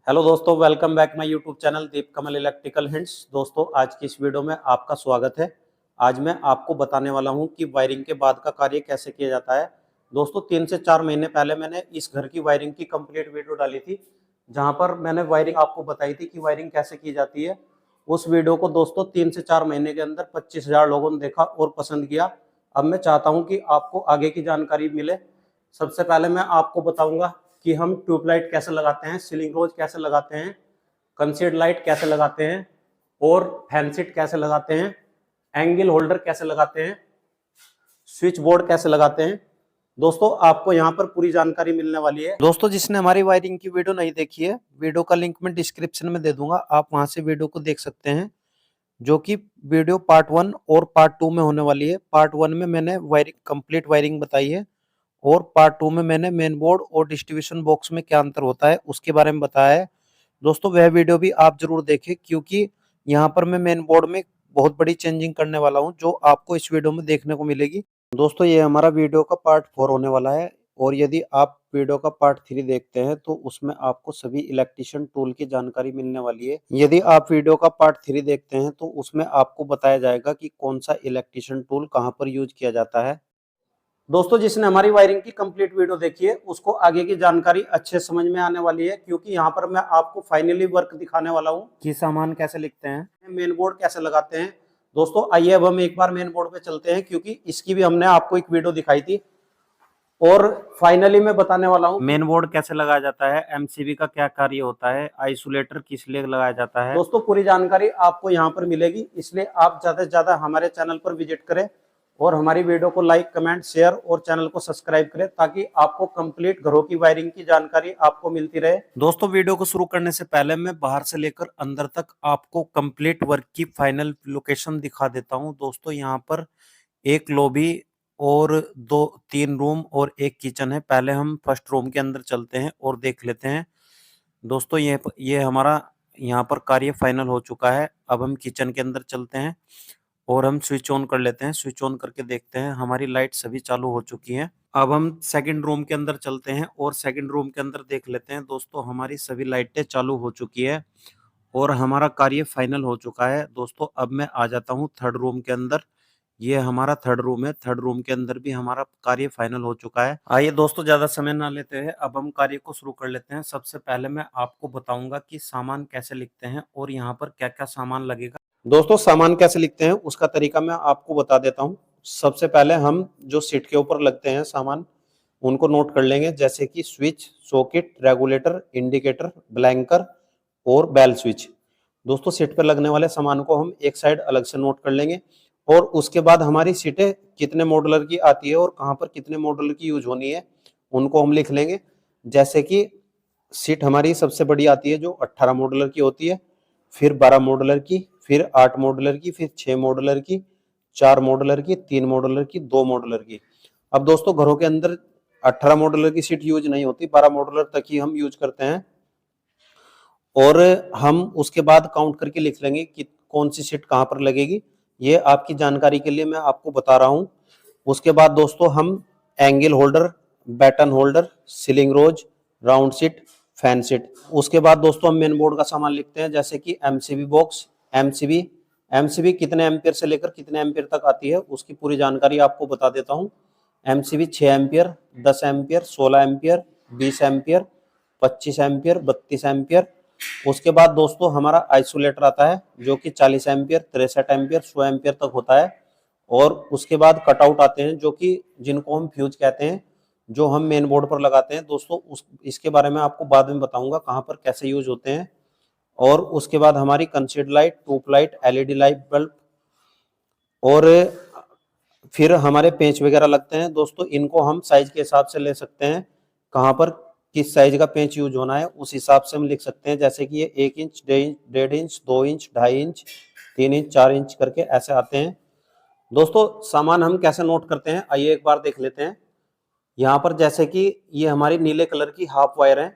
Hello दोस्तों, welcome back my YouTube channel Deep Kamal electrical hints. दोस्तों, आज की इस वीडियो में आपका स्वागत है। आज मैं आपको बताने वाला हूं कि वायरिंग के बाद का कार्य कैसे किया जाता है। दोस्तों, 3 से 4 महीने पहले मैंने इस घर की वायरिंग की कंप्लीट वीडियो डाली थी, जहां पर मैंने वायरिंग आपको बताई थी कि वायरिंग कैसे की जाती है। उस वीडियो को दोस्तों 3 से 4 महीने के अंदर 25,000 लोगों ने देखा और पसंद किया। अब मैं चाहता हूँ कि आपको आगे की जानकारी मिले। सबसे पहले मैं आपको बताऊंगा कि हम ट्यूबलाइट कैसे लगाते हैं, सीलिंग रोज कैसे लगाते हैं, कंसीड लाइट कैसे लगाते हैं और फैनसिट कैसे लगाते हैं, एंगल होल्डर कैसे लगाते हैं, स्विच बोर्ड कैसे लगाते हैं। दोस्तों, आपको यहाँ पर पूरी जानकारी मिलने वाली है। दोस्तों, जिसने हमारी वायरिंग की वीडियो नहीं देखी है, वीडियो का लिंक मैं डिस्क्रिप्शन में दे दूंगा, आप वहां से वीडियो को देख सकते हैं, जो कि वीडियो पार्ट 1 और पार्ट 2 में होने वाली है। पार्ट 1 में मैंने वायरिंग कंप्लीट वायरिंग बताई है और पार्ट 2 में मैंने मेन बोर्ड और डिस्ट्रीब्यूशन बॉक्स में क्या अंतर होता है उसके बारे में बताया है। दोस्तों, वह वीडियो भी आप जरूर देखें, क्योंकि यहाँ पर मैं मेन बोर्ड में बहुत बड़ी चेंजिंग करने वाला हूँ, जो आपको इस वीडियो में देखने को मिलेगी। दोस्तों, ये हमारा वीडियो का पार्ट 4 होने वाला है, और यदि आप वीडियो का पार्ट 3 देखते हैं तो उसमें आपको सभी इलेक्ट्रिशियन टूल की जानकारी मिलने वाली है। यदि आप वीडियो का पार्ट 3 देखते हैं तो उसमें आपको बताया जाएगा कि कौन सा इलेक्ट्रिशियन टूल कहाँ पर यूज किया जाता है। दोस्तों, जिसने हमारी वायरिंग की कंप्लीट वीडियो देखी है उसको आगे की जानकारी अच्छे समझ में आने वाली है, क्योंकि यहाँ पर मैं आपको फाइनली वर्क दिखाने वाला हूँ कि सामान कैसे लिखते हैं, मेन बोर्ड कैसे लगाते हैं। दोस्तों, आइए अब हम एक बार मेन बोर्ड पे चलते हैं, क्योंकि इसकी भी हमने आपको एक वीडियो दिखाई थी। और फाइनली मैं बताने वाला हूँ मेन बोर्ड कैसे लगाया जाता है, एमसीबी का क्या कार्य होता है, आइसोलेटर किस लिए लगाया जाता है। दोस्तों, पूरी जानकारी आपको यहाँ पर मिलेगी, इसलिए आप ज्यादा से ज्यादा हमारे चैनल पर विजिट करें और हमारी वीडियो को लाइक, कमेंट, शेयर और चैनल को सब्सक्राइब करें, ताकि आपको कंप्लीट घरों की वायरिंग की जानकारी आपको मिलती रहे। दोस्तों, वीडियो को शुरू करने से पहले मैं बाहर से लेकर अंदर तक आपको कंप्लीट वर्क की फाइनल लोकेशन दिखा देता हूँ। दोस्तों, यहाँ पर एक लॉबी और 2-3 रूम और एक किचन है। पहले हम फर्स्ट रूम के अंदर चलते हैं और देख लेते हैं। दोस्तों, ये हमारा यहाँ पर कार्य फाइनल हो चुका है। अब हम किचन के अंदर चलते हैं और हम स्विच ऑन कर लेते हैं। स्विच ऑन करके देखते हैं, हमारी लाइट सभी चालू हो चुकी हैं। अब हम सेकंड रूम के अंदर चलते हैं और सेकंड रूम के अंदर देख लेते हैं। दोस्तों, हमारी सभी लाइटें चालू हो चुकी है और हमारा कार्य फाइनल हो चुका है। दोस्तों, अब मैं आ जाता हूँ थर्ड रूम के अंदर। ये हमारा थर्ड रूम है। थर्ड रूम के अंदर भी हमारा कार्य फाइनल हो चुका है। आइए दोस्तों, ज्यादा समय ना लेते हुए अब हम कार्य को शुरू कर लेते हैं। सबसे पहले मैं आपको बताऊंगा कि सामान कैसे लिखते हैं और यहाँ पर क्या क्या सामान लगेगा। दोस्तों, सामान कैसे लिखते हैं उसका तरीका मैं आपको बता देता हूँ। सबसे पहले हम जो सीट के ऊपर लगते हैं सामान, उनको नोट कर लेंगे, जैसे कि स्विच, सॉकेट, रेगुलेटर, इंडिकेटर, ब्लैंकर और बेल स्विच। दोस्तों, सीट पर लगने वाले सामान को हम एक साइड अलग से नोट कर लेंगे, और उसके बाद हमारी सीटें कितने मॉडुलर की आती है और कहाँ पर कितने मॉडुलर की यूज होनी है उनको हम लिख लेंगे। जैसे कि सीट हमारी सबसे बड़ी आती है जो 18 मॉडुलर की होती है, फिर 12 मॉडुलर की, फिर 8 मॉडुलर की, फिर 6 मॉडुलर की, 4 मॉडुलर की, 3 मॉडुलर की, 2 मॉडुलर की। अब दोस्तों, घरों के अंदर 18 मॉडुलर की सीट यूज नहीं होती, 12 मॉडुलर तक ही हम यूज करते हैं। और हम उसके बाद काउंट करके लिख लेंगे कि कौन सी सीट कहाँ पर लगेगी। ये आपकी जानकारी के लिए मैं आपको बता रहा हूँ। उसके बाद दोस्तों, हम angle holder, batten holder, ceiling rose, round seat, fan seat. उसके बाद दोस्तों, हम मेन बोर्ड का सामान लिखते हैं, जैसे कि एमसीबी बॉक्स, एमसीबी एमसीबी कितने एम्पियर से लेकर कितने एम्पियर तक आती है उसकी पूरी जानकारी आपको बता देता हूँ। MCB 6 ampere, 10 ampere, 16 ampere, 20 ampere, 25 ampere, 32 ampere. उसके बाद दोस्तों, हमारा आइसोलेटर आता है, जो कि 40 एम्पियर, 63 एम्पियर, 100 एम्पियर तक होता है। और उसके बाद कटआउट आते हैं, जो कि जिनको हम फ्यूज कहते हैं, जो हम मेन बोर्ड पर लगाते हैं। दोस्तों, इसके बारे में आपको बाद में बताऊंगा कहाँ पर कैसे यूज होते हैं। और उसके बाद हमारी कंसीड light, tube light, LED light bulb, और फिर हमारे पेंच वगैरह लगते हैं। दोस्तों, इनको हम साइज के हिसाब से ले सकते हैं, कहाँ पर किस साइज का पेंच यूज होना है उस हिसाब से हम लिख सकते हैं। जैसे कि ये 1 inch, 1.5 inch, 2 inch, 2.5 inch, 3 inch, 4 inch करके ऐसे आते हैं। दोस्तों, सामान हम कैसे नोट करते हैं आइए एक बार देख लेते हैं। यहाँ पर जैसे कि ये हमारी नीले कलर की हाफ वायर है,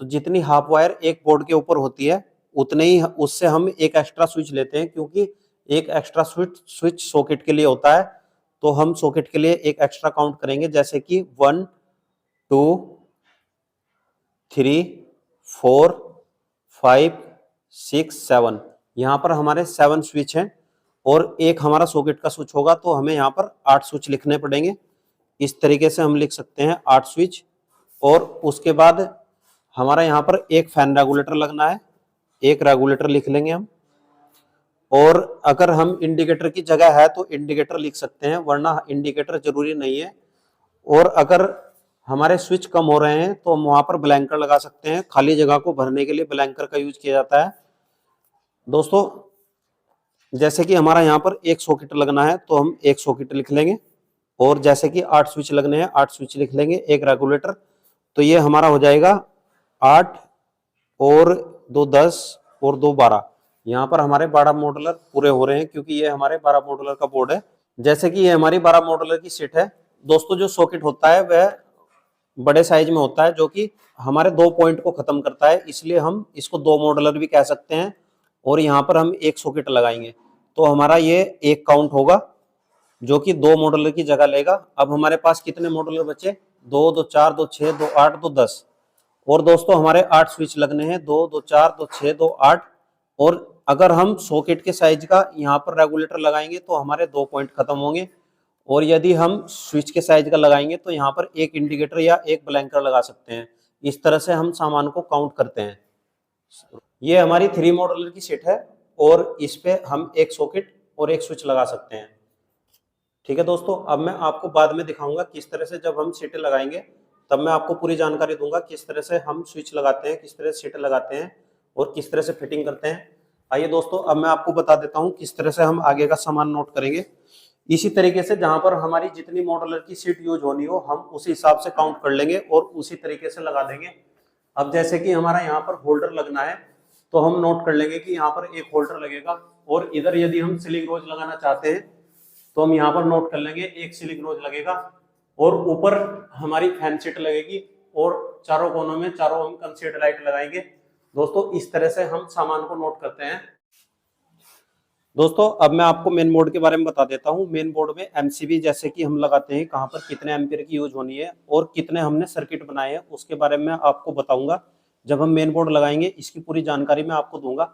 तो जितनी हाफ वायर एक बोर्ड के ऊपर होती है उतने ही उससे हम एक एक्स्ट्रा स्विच लेते हैं, क्योंकि एक एक्स्ट्रा स्विच सॉकेट के लिए होता है। तो हम सॉकेट के लिए एक एक्स्ट्रा काउंट करेंगे, जैसे कि 1, 2, 3, 4, 5, 6, 7, यहाँ पर हमारे 7 स्विच हैं और एक हमारा सॉकेट का स्विच होगा, तो हमें यहाँ पर 8 स्विच लिखने पड़ेंगे। इस तरीके से हम लिख सकते हैं 8 स्विच। और उसके बाद हमारा यहाँ पर एक फैन रेगुलेटर लगना है, एक रेगुलेटर लिख लेंगे हम। और अगर हम इंडिकेटर की जगह है तो इंडिकेटर लिख सकते हैं, वरना इंडिकेटर जरूरी नहीं है। और अगर हमारे स्विच कम हो रहे हैं तो हम वहां पर ब्लैंकर लगा सकते हैं। खाली जगह को भरने के लिए ब्लैंकर का यूज किया जाता है। दोस्तों जैसे कि हमारा यहाँ पर एक सॉकेट लगना है तो हम एक सॉकेट लिख लेंगे। और जैसे कि 8 स्विच लगने हैं, 8 स्विच लिख लेंगे, एक रेगुलेटर। तो ये हमारा हो जाएगा 8 और 2 10 और 2 12। यहाँ पर हमारे 12 मॉडुलर पूरे हो रहे हैं, क्योंकि ये हमारे 12 मॉडुलर का बोर्ड है। जैसे कि ये हमारी 12 मॉडुलर की सीट है। दोस्तों जो सॉकेट होता है वह बड़े साइज में होता है, जो कि हमारे 2 पॉइंट को खत्म करता है, इसलिए हम इसको 2 मॉडुलर भी कह सकते हैं। और यहाँ पर हम एक सॉकेट लगाएंगे तो हमारा ये एक काउंट होगा, जो कि 2 मॉडुलर की जगह लेगा। अब हमारे पास कितने मॉडुलर बचे? 2 2 4 2 6 2 8 2 10। और दोस्तों हमारे 8 स्विच लगने हैं, 2 2 4 2 6 2 8। और अगर हम सॉकेट के साइज का यहाँ पर रेगुलेटर लगाएंगे तो हमारे 2 पॉइंट खत्म होंगे। और यदि हम स्विच के साइज का लगाएंगे तो यहाँ पर एक इंडिकेटर या एक ब्लैंकर लगा सकते हैं। इस तरह से हम सामान को काउंट करते हैं। ये हमारी 3 मॉडुलर की सेट है और इस पे हम एक सॉकेट और एक स्विच लगा सकते हैं। ठीक है दोस्तों, अब मैं आपको बाद में दिखाऊंगा किस तरह से जब हम सीटें लगाएंगे तब मैं आपको पूरी जानकारी दूंगा किस तरह से हम स्विच लगाते हैं, किस तरह से सीटें लगाते हैं और किस तरह से फिटिंग करते हैं। आइए दोस्तों, अब मैं आपको बता देता हूं किस तरह से हम आगे का सामान नोट करेंगे। इसी तरीके से जहां पर हमारी जितनी मॉडुलर की सीट यूज होनी हो हम उसी हिसाब से काउंट कर लेंगे और उसी तरीके से लगा देंगे। अब जैसे कि हमारा यहाँ पर होल्डर लगना है तो हम नोट कर लेंगे कि यहाँ पर एक होल्डर लगेगा। और इधर यदि हम सीलिंग रोज लगाना चाहते हैं तो हम यहाँ पर नोट कर लेंगे एक सीलिंग रोज लगेगा। और ऊपर हमारी फैन सीट लगेगी और चारों कोनों में चारों हम कंसीड लाइट लगाएंगे। दोस्तों इस तरह से हम सामान को नोट करते हैं। दोस्तों अब मैं आपको मेन बोर्ड के बारे में बता देता हूँ। मेन बोर्ड में एमसीबी जैसे कि हम लगाते हैं, कहाँ पर कितने एम्पीयर की यूज होनी है और कितने हमने सर्किट बनाए हैं उसके बारे में आपको बताऊंगा। जब हम मेन बोर्ड लगाएंगे इसकी पूरी जानकारी मैं आपको दूंगा।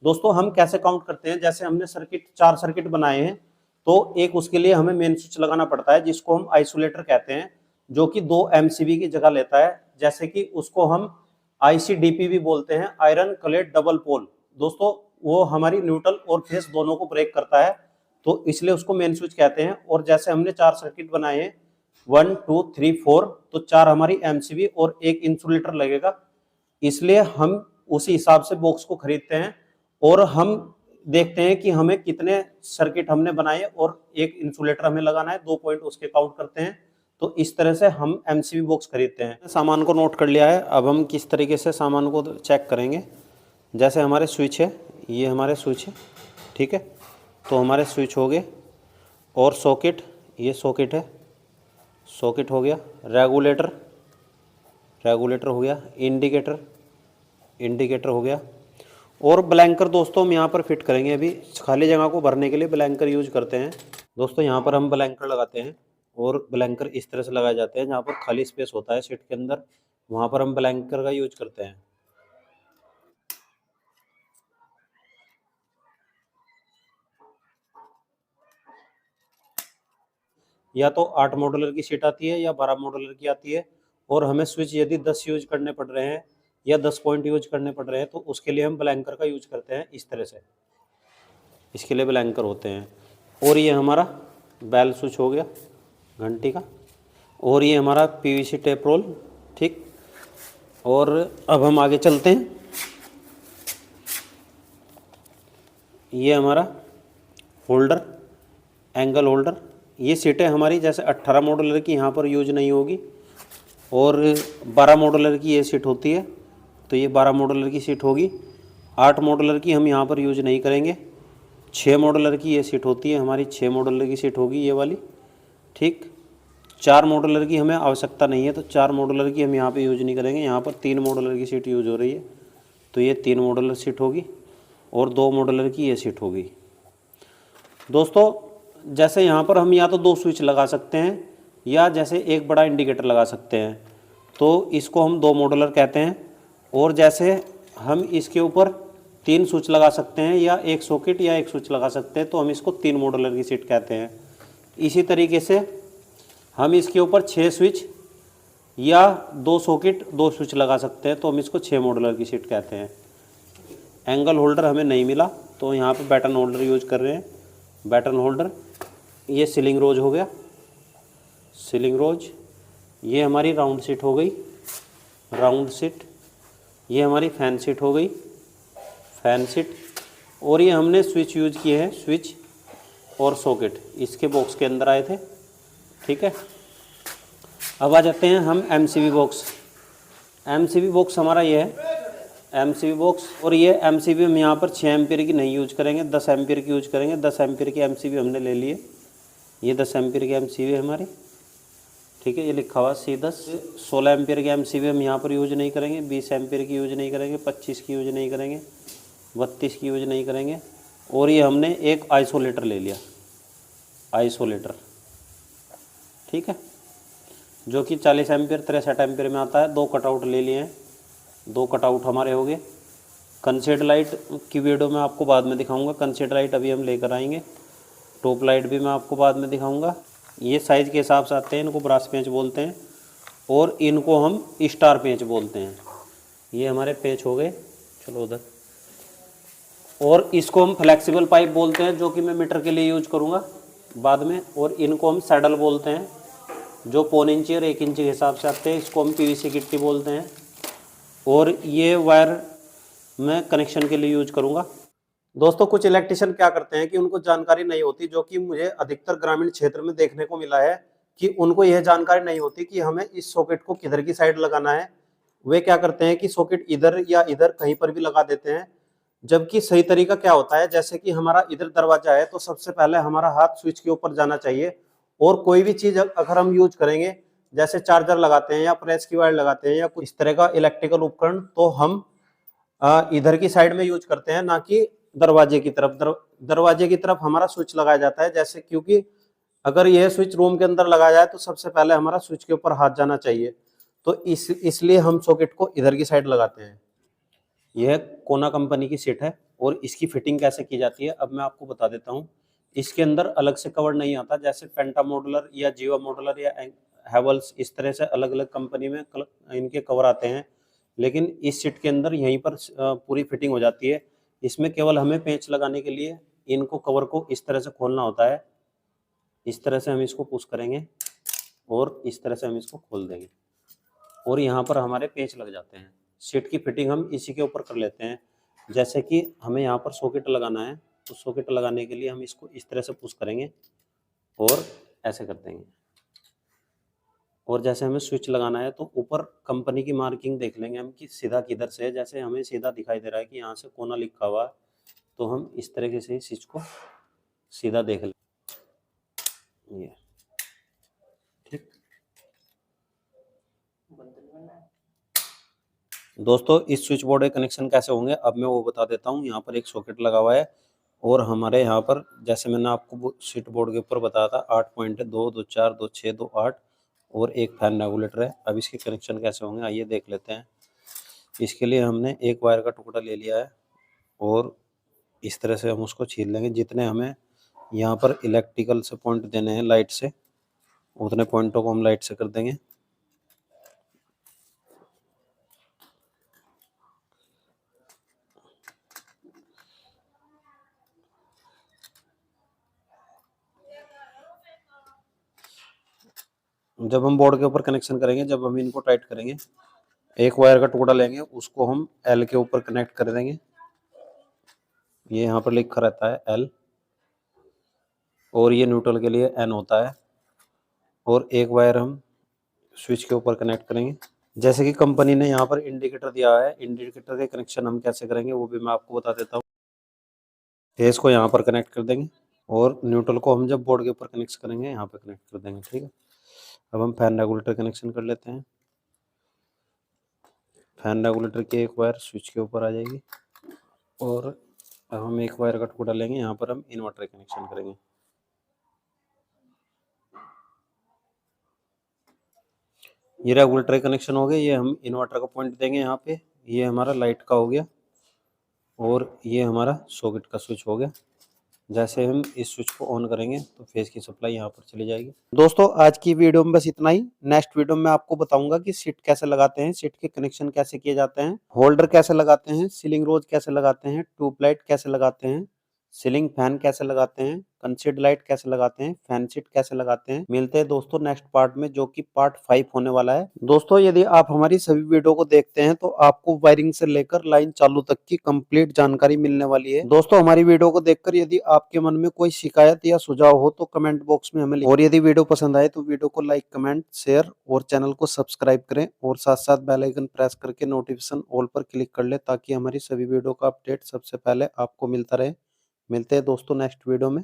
दोस्तों हम कैसे काउंट करते हैं, जैसे हमने सर्किट 4 सर्किट बनाए हैं तो एक उसके लिए हमें मेन स्विच लगाना पड़ता है जिसको हम आइसोलेटर कहते हैं, जो कि 2 एमसीबी की जगह लेता है। जैसे कि उसको हम आईसीडीपी भी बोलते हैं, आयरन क्लेड डबल पोल। दोस्तों वो हमारी न्यूट्रल और फेस दोनों को ब्रेक करता है, तो इसलिए उसको मेन स्विच कहते हैं। और जैसे हमने 4 सर्किट बनाए हैं 1 2 3 4, तो 4 हमारी एमसीबी और एक इंसुलेटर लगेगा। इसलिए हम उसी हिसाब से बॉक्स को खरीदते हैं और हम देखते हैं कि हमें कितने सर्किट हमने बनाए और एक इंसुलेटर हमें लगाना है, 2 पॉइंट उसके काउंट करते हैं। तो इस तरह से हम एमसीबी बॉक्स खरीदते हैं। सामान को नोट कर लिया है, अब हम किस तरीके से सामान को चेक करेंगे। जैसे हमारे स्विच है, ये हमारे स्विच है, ठीक है, तो हमारे स्विच हो गए। और सॉकेट, ये सॉकेट है, सॉकेट हो गया। रेगुलेटर, रेगुलेटर हो गया। इंडिकेटर, इंडिकेटर हो गया। और ब्लैंकर दोस्तों हम यहाँ पर फिट करेंगे। अभी खाली जगह को भरने के लिए ब्लैंकर यूज करते हैं। दोस्तों यहाँ पर हम ब्लैंकर लगाते हैं और ब्लैंकर इस तरह से लगाए जाते हैं, जहाँ पर खाली स्पेस होता है सीट के अंदर वहाँ पर हम ब्लैंकर का यूज करते हैं। या तो 8 मॉडुलर की सीट आती है या 12 मॉडुलर की आती है। और हमें स्विच यदि 10 यूज करने पड़ रहे हैं या 10 पॉइंट यूज करने पड़ रहे हैं तो उसके लिए हम ब्लैंकर का यूज करते हैं। इस तरह से इसके लिए ब्लैंकर होते हैं। और ये हमारा बेल स्विच हो गया घंटी का। और ये हमारा पीवीसी टेप रोल, ठीक। और अब हम आगे चलते हैं। ये हमारा होल्डर, एंगल होल्डर। ये सीटें हमारी जैसे 18 मॉडुलर की यहाँ पर यूज नहीं होगी और 12 मॉडुलर की ये सीट होती है, तो ये 12 मॉडुलर की सीट होगी। 8 मॉडुलर की हम यहाँ पर यूज नहीं करेंगे। 6 मॉडुलर की ये सीट होती है हमारी, 6 मॉडुलर की सीट होगी ये वाली, ठीक। 4 मॉडुलर की हमें आवश्यकता नहीं है तो 4 मॉडुलर की हम यहाँ पे यूज नहीं करेंगे। यहाँ पर 3 मॉडुलर की सीट यूज हो रही है, तो ये 3 मॉडुलर सीट होगी। और 2 मॉडुलर की ये सीट होगी। दोस्तों जैसे यहाँ पर हम या तो 2 स्विच लगा सकते हैं या जैसे एक बड़ा इंडिकेटर लगा सकते हैं, तो इसको हम 2 मॉडुलर कहते हैं। और जैसे हम इसके ऊपर 3 स्विच लगा सकते हैं या एक सॉकेट या एक स्विच लगा सकते हैं, तो हम इसको 3 मॉड्यूलर की सीट कहते हैं। इसी तरीके से हम इसके ऊपर 6 स्विच या 2 सॉकेट 2 स्विच लगा सकते हैं, तो हम इसको 6 मॉड्यूलर की सीट कहते हैं। एंगल होल्डर हमें नहीं मिला तो यहाँ पे बैटन होल्डर यूज कर रहे हैं। बैटन होल्डर, ये सीलिंग रोज हो गया, सीलिंग रोज। ये हमारी राउंड सीट हो गई, राउंड सीट। ये हमारी फैन सीट हो गई, फैन सीट। और ये हमने स्विच यूज किए हैं, स्विच और सॉकेट इसके बॉक्स के अंदर आए थे, ठीक है। अब आ जाते हैं हम एमसीबी बॉक्स। एमसीबी बॉक्स हमारा ये है, एमसीबी बॉक्स। और ये एमसीबी हम यहाँ पर 6 एम्पीयर की नहीं यूज करेंगे, 10 एम्पीयर की यूज करेंगे। 10 एम्पीयर की एमसीबी हमने ले लिए, ये 10 एम्पीयर की एमसीबी है हमारी, ठीक है। ये लिखा हुआ C10। 16 एम्पीयर की एमसीबी हम यहाँ पर यूज नहीं करेंगे, 20 एम्पीयर की यूज नहीं करेंगे, 25 की यूज नहीं करेंगे, 32 की यूज नहीं करेंगे। और ये हमने एक आइसोलेटर ले लिया, आइसोलेटर, ठीक है, जो कि 40 एम्पीयर 63 एम्पीयर में आता है। 2 कटआउट ले लिए हैं, 2 कटआउट हमारे हो गए। कंसेड लाइट की वीडियो में आपको बाद में दिखाऊंगा, कंसेड लाइट अभी हम लेकर आएंगे। टॉप लाइट भी मैं आपको बाद में दिखाऊंगा। ये साइज़ के हिसाब से आते हैं, इनको ब्रास पेंच बोलते हैं और इनको हम स्टार पेंच बोलते हैं। ये हमारे पेंच हो गए, चलो उधर। और इसको हम फ्लेक्सिबल पाइप बोलते हैं, जो कि मैं मीटर के लिए यूज करूँगा बाद में। और इनको हम सैडल बोलते हैं, जो 1.25 इंच और 1 इंच के हिसाब से आते हैं। इसको हम PVC गिट्टी बोलते हैं। और ये वायर मैं कनेक्शन के लिए यूज करूँगा। दोस्तों, कुछ इलेक्ट्रिशियन क्या करते हैं कि उनको जानकारी नहीं होती, जो कि मुझे अधिकतर ग्रामीण क्षेत्र में देखने को मिला है कि उनको यह जानकारी नहीं होती कि हमें इस सॉकेट को किधर की साइड लगाना है। वे क्या करते हैं कि सॉकेट इधर या इधर कहीं पर भी लगा देते हैं, जबकि सही तरीका क्या होता है, जैसे कि हमारा इधर दरवाजा है तो सबसे पहले हमारा हाथ स्विच के ऊपर जाना चाहिए। और कोई भी चीज अगर हम यूज करेंगे, जैसे चार्जर लगाते हैं या प्रेस की वायर लगाते हैं या कुछ इस तरह का इलेक्ट्रिकल उपकरण, तो हम इधर की साइड में यूज करते हैं, ना कि दरवाजे की तरफ। दरवाजे की तरफ हमारा स्विच लगाया जाता है, जैसे क्योंकि अगर यह स्विच रूम के अंदर लगाया जाए तो सबसे पहले हमारा स्विच के ऊपर हाथ जाना चाहिए। तो इसलिए हम सॉकेट को इधर की साइड लगाते हैं। यह कोना कंपनी की सीट है और इसकी फिटिंग कैसे की जाती है अब मैं आपको बता देता हूँ। इसके अंदर अलग से कवर नहीं आता, जैसे पेंटा मॉडुलर या जीवा मॉडुलर या हैवल्स, इस तरह से अलग अलग कंपनी में इनके कवर आते हैं। लेकिन इस सीट के अंदर यहीं पर पूरी फिटिंग हो जाती है। इसमें केवल हमें पेंच लगाने के लिए इनको कवर को इस तरह से खोलना होता है। इस तरह से हम इसको पुश करेंगे और इस तरह से हम इसको खोल देंगे और यहाँ पर हमारे पेंच लग जाते हैं। सीट की फिटिंग हम इसी के ऊपर कर लेते हैं। जैसे कि हमें यहाँ पर सॉकेट लगाना है, तो सॉकेट लगाने के लिए हम इसको इस तरह से पुश करेंगे और ऐसे कर देंगे। और जैसे हमें स्विच लगाना है तो ऊपर कंपनी की मार्किंग देख लेंगे हम कि सीधा किधर से है। जैसे हमें सीधा दिखाई दे रहा है कि यहाँ से कोना लिखा हुआ है, तो हम इस तरीके से स्विच को सीधा देख लें, ये ठीक। दोस्तों, इस स्विच बोर्ड के कनेक्शन कैसे होंगे अब मैं वो बता देता हूँ। यहाँ पर एक सॉकेट लगा हुआ है और हमारे यहाँ पर, जैसे मैंने आपको स्विच बोर्ड के ऊपर बताया था, 8 पॉइंट है, 2, 2, 4, 2, 6, 2, 8 और एक फैन रेगुलेटर है। अब इसके कनेक्शन कैसे होंगे आइए देख लेते हैं। इसके लिए हमने एक वायर का टुकड़ा ले लिया है और इस तरह से हम उसको छील लेंगे। जितने हमें यहाँ पर इलेक्ट्रिकल से पॉइंट देने हैं लाइट से, उतने पॉइंटों को हम लाइट से कर देंगे। जब हम बोर्ड के ऊपर कनेक्शन करेंगे, जब हम इनको टाइट करेंगे, एक वायर का टुकड़ा लेंगे, उसको हम एल के ऊपर कनेक्ट कर देंगे। ये यहाँ पर लिखा रहता है एल, और ये न्यूट्रल के लिए एन होता है। और एक वायर हम स्विच के ऊपर कनेक्ट करेंगे। जैसे कि कंपनी ने यहाँ पर इंडिकेटर दिया है, इंडिकेटर के कनेक्शन हम कैसे करेंगे वो भी मैं आपको बता देता हूँ। फेस को यहाँ पर कनेक्ट कर देंगे और न्यूट्रल को हम जब बोर्ड के ऊपर कनेक्ट करेंगे यहाँ पर कनेक्ट कर देंगे, ठीक है। अब हम फैन रेगुलेटर कनेक्शन कर लेते हैं। फैन रेगुलेटर की एक वायर स्विच के ऊपर आ जाएगी और अब हम एक वायर का टुकड़ा लेंगे, यहाँ पर हम इन्वर्टर कनेक्शन करेंगे। ये रेगुलेटर कनेक्शन हो गए। ये हम इन्वर्टर का पॉइंट देंगे यहाँ पे, ये हमारा लाइट का हो गया और ये हमारा सॉकेट का स्विच हो गया। जैसे हम इस स्विच को ऑन करेंगे तो फेस की सप्लाई यहाँ पर चली जाएगी। दोस्तों आज की वीडियो में बस इतना ही। नेक्स्ट वीडियो में आपको बताऊंगा कि सीट कैसे लगाते हैं, सीट के कनेक्शन कैसे किए जाते हैं, होल्डर कैसे लगाते हैं, सीलिंग रोज कैसे लगाते हैं, ट्यूबलाइट कैसे लगाते हैं, सीलिंग फैन कैसे लगाते हैं, कंसीड लाइट कैसे लगाते हैं, फैन सीट कैसे लगाते हैं। मिलते हैं दोस्तों नेक्स्ट पार्ट में, जो कि पार्ट 5 होने वाला है। दोस्तों यदि आप हमारी सभी वीडियो को देखते हैं तो आपको वायरिंग से लेकर लाइन चालू तक की कंप्लीट जानकारी मिलने वाली है। दोस्तों हमारी वीडियो को देखकर यदि आपके मन में कोई शिकायत या सुझाव हो तो कमेंट बॉक्स में हमें लिखें। और यदि वीडियो पसंद आए तो वीडियो को लाइक, कमेंट, शेयर और चैनल को सब्सक्राइब करें और साथ साथ बेल आइकन प्रेस करके नोटिफिकेशन ऑल पर क्लिक कर ले, ताकि हमारी सभी वीडियो का अपडेट सबसे पहले आपको मिलता रहे। मिलते हैं दोस्तों नेक्स्ट वीडियो में।